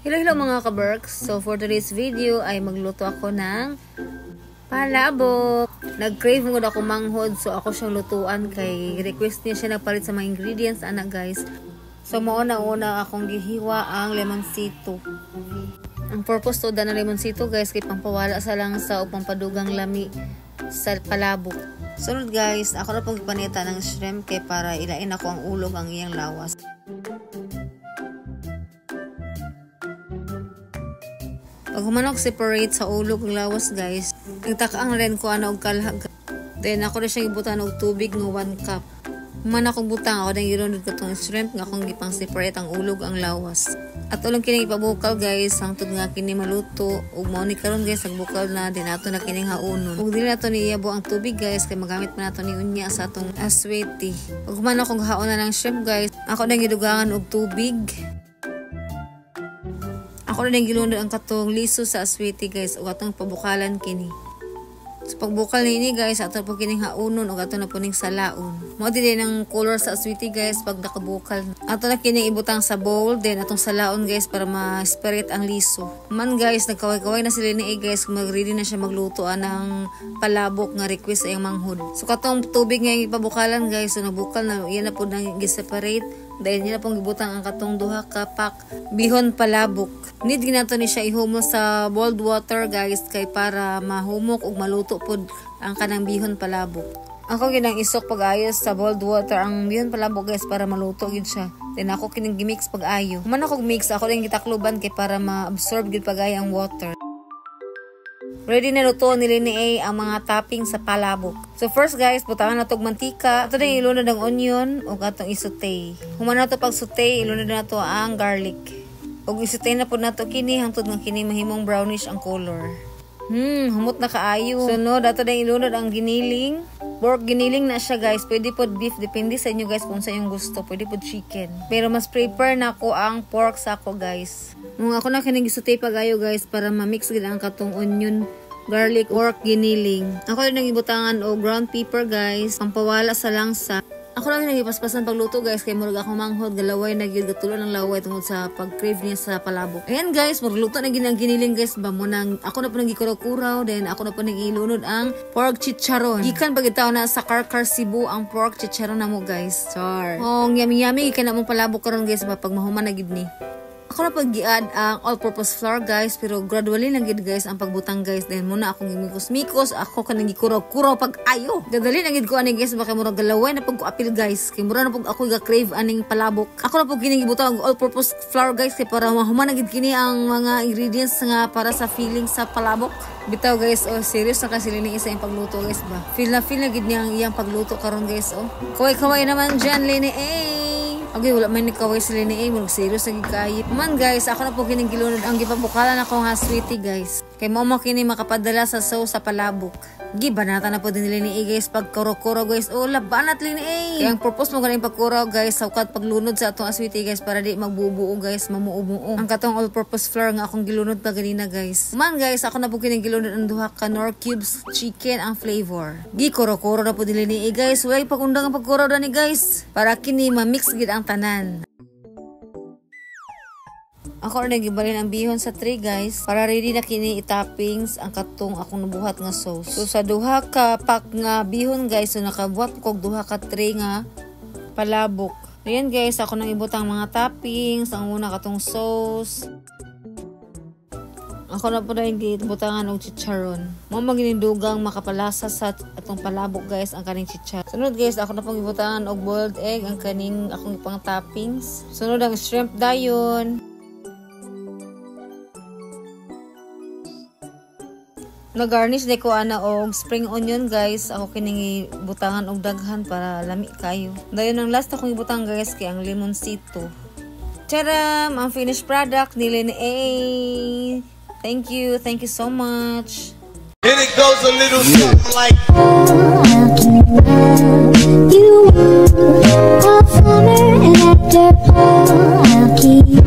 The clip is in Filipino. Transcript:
Hello mga ka-Berks! So for today's video ay magluto ako ng palabok. Nag-crave mo ako manghod, so ako siyang lutuan kay request niya siya nagpalit sa mga ingredients anak guys. So mauna-una akong gihiwa ang lemonsito. Ang purpose to na lemonsito guys kay pampawala sa langsa o pampadugang lami sa palabok. Sunod guys, ako na pong ipanita ng shrimp kay para ilain ako ang ulog ang iyang lawas. Pag humanok separate sa ulog ng lawas guys, nagtakaang rin ko ano og kalhag. Then ako na siyang ibutan og tubig ng 1 cup. Human akong butang ako nang irunod ko tong shrimp nga akong gipang separate ang ulog ang lawas. At ulang kining ipabukal guys, hangtod nga kini maluto ug mao ni karon guys nagbukal na din ato na kining haunon. Ug dili nato ni iyabo ang tubig guys kay magamit pa nato ni unya sa atong asweti. Ug human akong hauna ng shrimp guys, ako nang gidugangan og tubig. Ako na nang gilunod ang katong liso sa aswiti guys o atong pabukalan kini. So pagbukal nini guys, ato po kining haunon o ato na po ning salaon. Mo din ang color sa aswiti guys pag nakabukal. Ato na kining ibutang sa bowl then atong salaon guys para ma-spirit ang liso. Man guys, nagkaway-kaway na sila ni guys kung mag-ready na siya magluto ng palabok nga request ay manghod. So katong tubig nga ipabukalan guys, so nabukal na yan na po nang gi-separate. Dahil nila pong gibutang ang katong duha ka pack bihon palabok. Need ginato ni siya ihumok sa boiled water guys kay para mahumok ug maluto pod ang kanang bihon palabok. Ako ginang isok pag-ayos sa boiled water ang bihon palabok guys para maluto gid siya. Then ako kining gimix pag-ayo. Man ako mix ako ring gitakloban kay para ma-absorb gid pag-ayo ang water. Ready na luto nila ni A ang mga topping sa palabok. So first guys, butangan na itong mantika. Ito na ilunod ang onion o atong isutay. Human na ito pag sutay, ilunod na ito ang garlic. O isutay na po na ito kini, hangtod ng kini mahimong brownish ang color. Humot na kaayo. Sunod, ato na ilunod ang giniling. Pork giniling na siya guys. Pwede po beef, depende sa inyo guys kung sa inyong gusto. Pwede po chicken. Pero mas prepare na ako ang pork sa ako guys. Nung ako na kining isutay pagayo guys para ma-mix gid ang katong onion, garlic, pork giniling. Ako rin nagibutangan o ground pepper guys, pampawala sa langsa. Ako lang nagipaspasan pagluto guys kay murag ako manghod galaway na gyud gatulo ng laway tungod sa pag-crave niya sa palabok. Ayan guys, magluto na ginang giniling guys ba mo nang ako na po nang gikuraw-kuraw then ako na po nang ilunod ang pork chicharon. Gikan pagitaw na sa Karkar Cebu ang pork chicharon na mo guys. Char. Oh, yummy gikan na mong palabok karon guys ba pag mahuman na gid ni. Ako na pag-i-add ang all-purpose flour guys, pero gradually lang gid guys ang pagbutang guys. Then muna akong gimikos-mikos, ako kanang gikuraw-kuraw pag-ayo. Dadali lang gid ko ani guys, baka murag galaway na pag ko apil guys. Kay mura na pag ako ga-crave aning palabok. Ako na pag ginigibutang ang all-purpose flour guys, kay para mahuman na gid kini ang mga ingredients nga para sa filling sa palabok. Bitaw guys, oh serious na kasi ni isa yung pagluto guys ba. Feel na gid niya ang iyang pagluto karon guys, oh. Kaway-kaway naman diyan Lene Okay, wala may nakaway sila ni murag serious naging kayip. Man guys, ako na po kining gilunod ang gipabukalan ako nga sweetie guys. Kay mao kini makapadala sa sauce sa palabok. Gibanata na po din nila ni guys pag kuro-kuro guys. Oh, labanat li ni Kaya ang purpose mo ganing pagkuraw guys, saukat paglunod sa atong sweetie guys para di magbubuo guys, mamuo-buo. Ang katong all-purpose flour nga akong gilunod pa ganina guys. Man guys, ako na po kining gilunod ang duha ka Knorr cubes chicken ang flavor. Kuro-kuro na po nila ni guys. Way pagundang ang pagkuraw ni guys para kini ma-mix gid ang tanan. Ako rin nagibalin ang bihon sa tray guys para ready na kini i-toppings ang katong akong nabuhat nga sauce. So sa duha ka pack nga bihon guys, so nakabuhat ko duha ka tray nga palabok. Ayan guys, ako nang ibutang mga toppings, ang una katong sauce. Ako na po rin gibutangan og chicharon. Mo maginindugang makapalasa sa atong palabok guys ang kaning chicharon. Sunod guys, ako na pong gibutangan og boiled egg ang kaning akong ipang toppings. Sunod ang shrimp dayon. Nag-garnish na ko ana og spring onion guys. Ako kining butangan og daghan para lami kayo. Dayon ang last akong ibutang guys kay ang lemonsito. Charam! Ang finished product ni Lene A. Thank you so much. And it goes a little something like you all summer and after all I'll keep